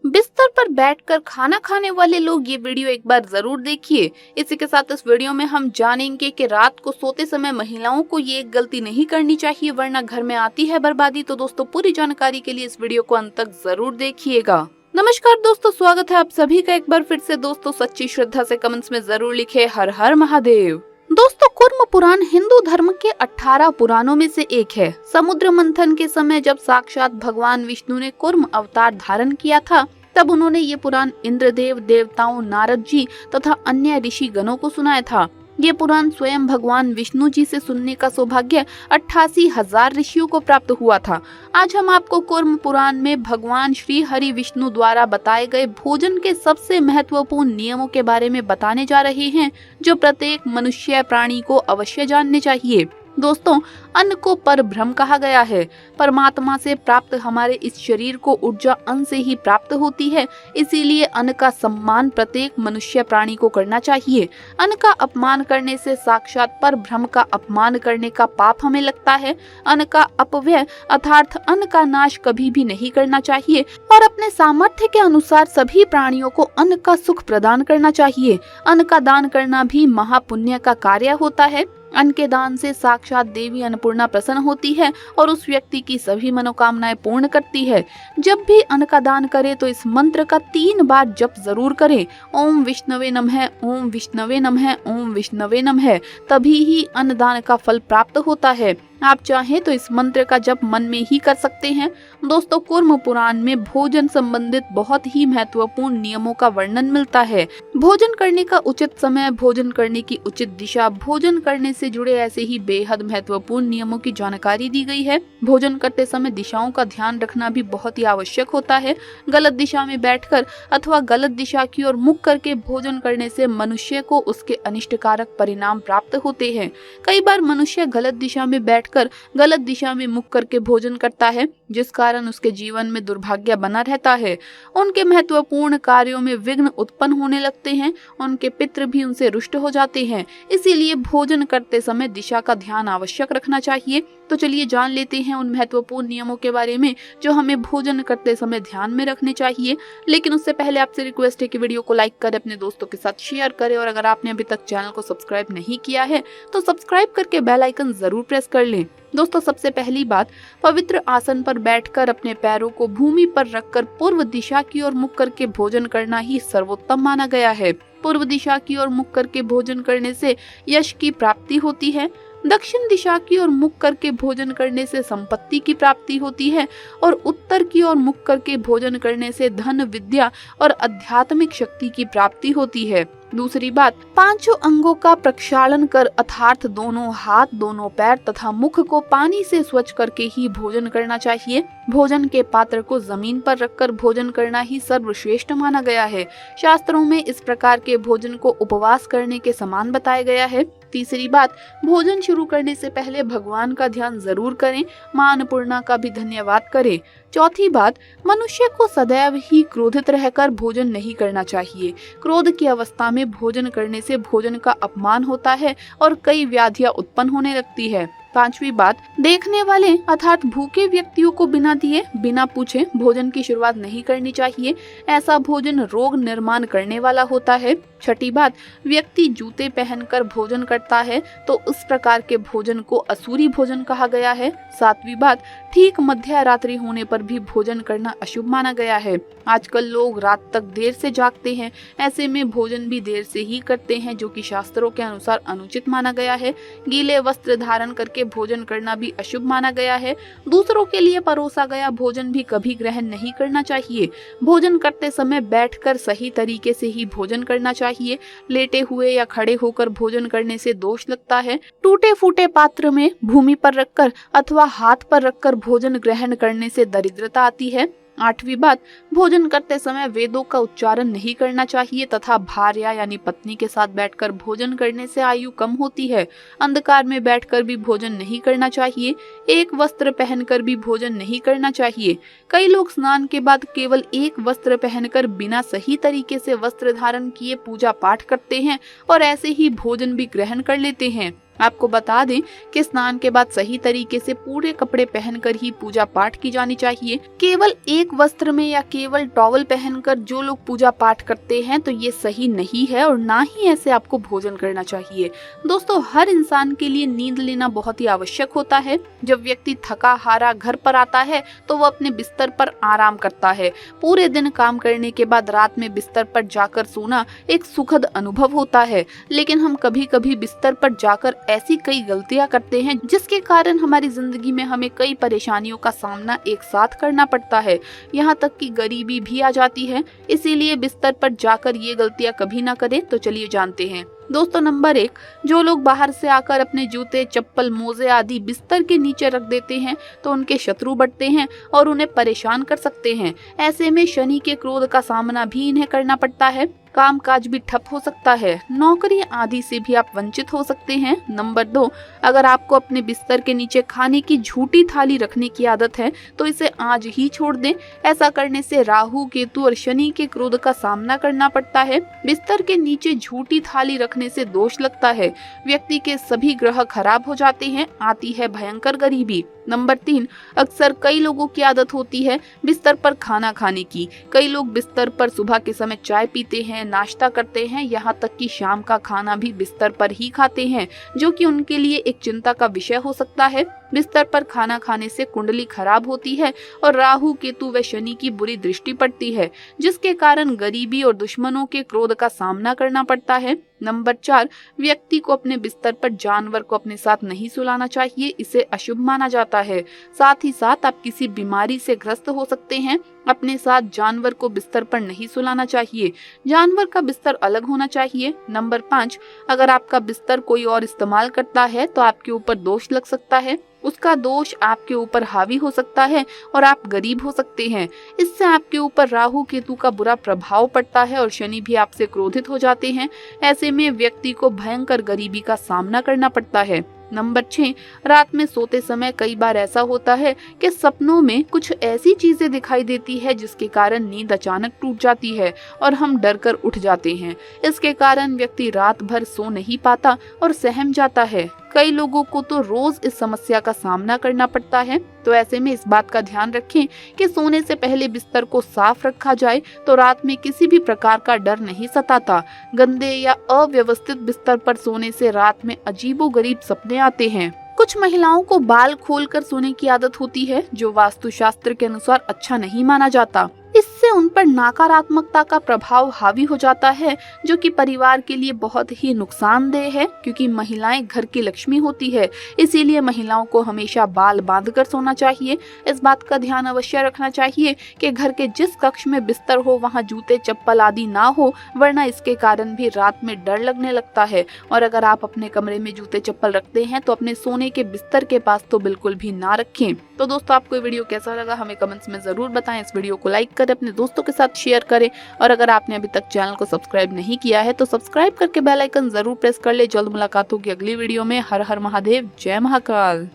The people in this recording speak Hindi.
बिस्तर पर बैठकर खाना खाने वाले लोग ये वीडियो एक बार जरूर देखिए। इसी के साथ इस वीडियो में हम जानेंगे कि रात को सोते समय महिलाओं को ये गलती नहीं करनी चाहिए, वरना घर में आती है बर्बादी। तो दोस्तों, पूरी जानकारी के लिए इस वीडियो को अंत तक जरूर देखिएगा। नमस्कार दोस्तों, स्वागत है आप सभी का एक बार फिर से। दोस्तों, सच्ची श्रद्धा से कमेंट्स में जरूर लिखे हर हर महादेव। दोस्तों, कूर्म पुराण हिंदू धर्म के 18 पुराणों में से एक है। समुद्र मंथन के समय जब साक्षात भगवान विष्णु ने कूर्म अवतार धारण किया था, तब उन्होंने ये पुराण इंद्रदेव, देवताओं, नारद जी तथा अन्य ऋषि गणों को सुनाया था। ये पुराण स्वयं भगवान विष्णु जी से सुनने का सौभाग्य 88,000 ऋषियों को प्राप्त हुआ था। आज हम आपको कूर्म पुराण में भगवान श्री हरि विष्णु द्वारा बताए गए भोजन के सबसे महत्वपूर्ण नियमों के बारे में बताने जा रहे हैं, जो प्रत्येक मनुष्य प्राणी को अवश्य जानने चाहिए। दोस्तों, अन्न को परब्रह्म कहा गया है। परमात्मा से प्राप्त हमारे इस शरीर को ऊर्जा अन्न से ही प्राप्त होती है, इसीलिए अन्न का सम्मान प्रत्येक मनुष्य प्राणी को करना चाहिए। अन्न का अपमान करने से साक्षात परब्रह्म का अपमान करने का पाप हमें लगता है। अन्न का अपव्यय अर्थात अन्न का नाश कभी भी नहीं करना चाहिए और अपने सामर्थ्य के अनुसार सभी प्राणियों को अन्न का सुख प्रदान करना चाहिए। अन्न का दान करना भी महापुण्य का कार्य होता है। अन्न के दान से साक्षात देवी अन्नपूर्णा प्रसन्न होती है और उस व्यक्ति की सभी मनोकामनाएं पूर्ण करती है। जब भी अन्न का दान करें तो इस मंत्र का 3 बार जप जरूर करें। ओम विष्णवे नमः, ओम विष्णवे नमः, ओम विष्णवे नमः। तभी ही अन्न दान का फल प्राप्त होता है। आप चाहें तो इस मंत्र का जप मन में ही कर सकते हैं। दोस्तों, कूर्म पुराण में भोजन संबंधित बहुत ही महत्वपूर्ण नियमों का वर्णन मिलता है। भोजन करने का उचित समय, भोजन करने की उचित दिशा, भोजन करने से जुड़े ऐसे ही बेहद महत्वपूर्ण नियमों की जानकारी दी गई है। भोजन करते समय दिशाओं का ध्यान रखना भी बहुत ही आवश्यक होता है। गलत दिशा में बैठकर अथवा गलत दिशा की ओर मुख करके भोजन करने से मनुष्य को उसके अनिष्टकारक परिणाम प्राप्त होते हैं। कई बार मनुष्य गलत दिशा में बैठ गलत दिशा में मुख करके भोजन करता है, जिस कारण उसके जीवन में दुर्भाग्य बना रहता है। उनके महत्वपूर्ण कार्यों में विघ्न उत्पन्न होने लगते हैं। उनके पितृ भी उनसे रुष्ट हो जाते हैं। इसीलिए भोजन करते समय दिशा का ध्यान आवश्यक रखना चाहिए। तो चलिए जान लेते हैं उन महत्वपूर्ण नियमों के बारे में जो हमें भोजन करते समय ध्यान में रखने चाहिए। लेकिन उससे पहले आपसे रिक्वेस्ट है कि वीडियो को लाइक करें, अपने दोस्तों के साथ शेयर करें और अगर आपने अभी तक चैनल को सब्सक्राइब नहीं किया है तो सब्सक्राइब करके बेल आइकन जरूर प्रेस कर लें। दोस्तों, सबसे पहली बात, पवित्र आसन पर बैठकर अपने पैरों को भूमि पर रखकर पूर्व दिशा की ओर मुख करके भोजन करना ही सर्वोत्तम माना गया है। पूर्व दिशा की ओर मुख करके भोजन करने से यश की प्राप्ति होती है। दक्षिण दिशा की ओर मुख करके भोजन करने से संपत्ति की प्राप्ति होती है और उत्तर की ओर मुख करके भोजन करने से धन, विद्या और आध्यात्मिक शक्ति की प्राप्ति होती है। दूसरी बात, 5 अंगों का प्रक्षालन कर अर्थात दोनों हाथ, दोनों पैर तथा मुख को पानी से स्वच्छ करके ही भोजन करना चाहिए। भोजन के पात्र को जमीन पर रखकर भोजन करना ही सर्वश्रेष्ठ माना गया है। शास्त्रों में इस प्रकार के भोजन को उपवास करने के समान बताया गया है। तीसरी बात, भोजन शुरू करने से पहले भगवान का ध्यान जरूर करें, मां अन्नपूर्णा का भी धन्यवाद करें। चौथी बात, मनुष्य को सदैव ही क्रोधित रहकर भोजन नहीं करना चाहिए। क्रोध की अवस्था में भोजन करने से भोजन का अपमान होता है और कई व्याधियां उत्पन्न होने लगती है। पांचवी बात, देखने वाले अर्थात भूखे व्यक्तियों को बिना दिए, बिना पूछे भोजन की शुरुआत नहीं करनी चाहिए। ऐसा भोजन रोग निर्माण करने वाला होता है। छठी बात, व्यक्ति जूते पहनकर भोजन करता है तो उस प्रकार के भोजन को असुरी भोजन कहा गया है। सातवीं बात, ठीक मध्य रात्रि होने पर भी भोजन करना अशुभ माना गया है। आजकल लोग रात तक देर से जागते हैं, ऐसे में भोजन भी देर से ही करते हैं, जो कि शास्त्रों के अनुसार अनुचित माना गया है। गीले वस्त्र धारण करके भोजन करना भी अशुभ माना गया है। दूसरों के लिए परोसा गया भोजन भी कभी ग्रहण नहीं करना चाहिए। भोजन करते समय बैठकर सही तरीके से ही भोजन करना चाहिए। लेटे हुए या खड़े होकर भोजन करने से दोष लगता है। टूटे फूटे पात्र में भूमि पर रखकर अथवा हाथ पर रखकर भोजन ग्रहण करने से दरिद्रता आती है। आठवीं बात, भोजन करते समय वेदों का उच्चारण नहीं करना चाहिए तथा भार्या यानी पत्नी के साथ बैठकर भोजन करने से आयु कम होती है। अंधकार में बैठकर भी भोजन नहीं करना चाहिए। एक वस्त्र पहनकर भी भोजन नहीं करना चाहिए। कई लोग स्नान के बाद केवल एक वस्त्र पहनकर बिना सही तरीके से वस्त्र धारण किए पूजा पाठ करते हैं और ऐसे ही भोजन भी ग्रहण कर लेते हैं। आपको बता दें कि स्नान के बाद सही तरीके से पूरे कपड़े पहनकर ही पूजा पाठ की जानी चाहिए। केवल एक वस्त्र में या केवल टॉवल पहनकर जो लोग पूजा पाठ करते हैं तो ये सही नहीं है और ना ही ऐसे आपको भोजन करना चाहिए। दोस्तों, हर इंसान के लिए नींद लेना बहुत ही आवश्यक होता है। जब व्यक्ति थका हारा घर पर आता है तो वो अपने बिस्तर पर आराम करता है। पूरे दिन काम करने के बाद रात में बिस्तर पर जाकर सोना एक सुखद अनुभव होता है, लेकिन हम कभी कभी बिस्तर पर जाकर ऐसी कई गलतियां करते हैं जिसके कारण हमारी जिंदगी में हमें कई परेशानियों का सामना एक साथ करना पड़ता है, यहाँ तक कि गरीबी भी आ जाती है। इसीलिए बिस्तर पर जाकर ये गलतियां कभी ना करें। तो चलिए जानते हैं। दोस्तों, नंबर 1, जो लोग बाहर से आकर अपने जूते, चप्पल, मोजे आदि बिस्तर के नीचे रख देते हैं तो उनके शत्रु बढ़ते हैं और उन्हें परेशान कर सकते हैं। ऐसे में शनि के क्रोध का सामना भी इन्हें करना पड़ता है। काम काज भी ठप हो सकता है, नौकरी आदि से भी आप वंचित हो सकते हैं। नंबर 2, अगर आपको अपने बिस्तर के नीचे खाने की झूठी थाली रखने की आदत है तो इसे आज ही छोड़ दें। ऐसा करने से राहु, केतु और शनि के क्रोध का सामना करना पड़ता है। बिस्तर के नीचे झूठी थाली रखने से दोष लगता है, व्यक्ति के सभी ग्रह खराब हो जाते हैं, आती है भयंकर गरीबी। नंबर 3, अक्सर कई लोगों की आदत होती है बिस्तर पर खाना खाने की। कई लोग बिस्तर पर सुबह के समय चाय पीते हैं, नाश्ता करते हैं, यहाँ तक कि शाम का खाना भी बिस्तर पर ही खाते हैं, जो कि उनके लिए एक चिंता का विषय हो सकता है। बिस्तर पर खाना खाने से कुंडली खराब होती है और राहु, केतु व शनि की बुरी दृष्टि पड़ती है, जिसके कारण गरीबी और दुश्मनों के क्रोध का सामना करना पड़ता है। नंबर 4, व्यक्ति को अपने बिस्तर पर जानवर को अपने साथ नहीं सुलाना चाहिए, इसे अशुभ माना जाता है। साथ ही साथ आप किसी बीमारी से ग्रस्त हो सकते हैं। अपने साथ जानवर को बिस्तर पर नहीं सुलाना चाहिए, जानवर का बिस्तर अलग होना चाहिए। नंबर 5, अगर आपका बिस्तर कोई और इस्तेमाल करता है तो आपके ऊपर दोष लग सकता है, उसका दोष आपके ऊपर हावी हो सकता है और आप गरीब हो सकते हैं। इससे आपके ऊपर राहु, केतु का बुरा प्रभाव पड़ता है और शनि भी आपसे क्रोधित हो जाते हैं। ऐसे में व्यक्ति को भयंकर गरीबी का सामना करना पड़ता है। नंबर 6, रात में सोते समय कई बार ऐसा होता है कि सपनों में कुछ ऐसी चीजें दिखाई देती है जिसके कारण नींद अचानक टूट जाती है और हम डर कर उठ जाते हैं। इसके कारण व्यक्ति रात भर सो नहीं पाता और सहम जाता है। कई लोगों को तो रोज इस समस्या का सामना करना पड़ता है। तो ऐसे में इस बात का ध्यान रखें कि सोने से पहले बिस्तर को साफ रखा जाए तो रात में किसी भी प्रकार का डर नहीं सताता। गंदे या अव्यवस्थित बिस्तर पर सोने से रात में अजीबोगरीब सपने आते हैं। कुछ महिलाओं को बाल खोलकर सोने की आदत होती है, जो वास्तुशास्त्र के अनुसार अच्छा नहीं माना जाता। इससे उन पर नकारात्मकता का प्रभाव हावी हो जाता है, जो कि परिवार के लिए बहुत ही नुकसानदेह है, क्योंकि महिलाएं घर की लक्ष्मी होती है। इसीलिए महिलाओं को हमेशा बाल बांधकर सोना चाहिए। इस बात का ध्यान अवश्य रखना चाहिए कि घर के जिस कक्ष में बिस्तर हो वहां जूते, चप्पल आदि ना हो, वरना इसके कारण भी रात में डर लगने लगता है। और अगर आप अपने कमरे में जूते चप्पल रखते हैं तो अपने सोने के बिस्तर के पास तो बिल्कुल भी ना रखें। तो दोस्तों, आपको ये वीडियो कैसा लगा हमें कमेंट्स में जरूर बताएं। इस वीडियो को लाइक करें, अपने दोस्तों के साथ शेयर करें और अगर आपने अभी तक चैनल को सब्सक्राइब नहीं किया है तो सब्सक्राइब करके बेल आइकन जरूर प्रेस कर ले। जल्द मुलाकात होगी अगली वीडियो में। हर हर महादेव, जय महाकाल।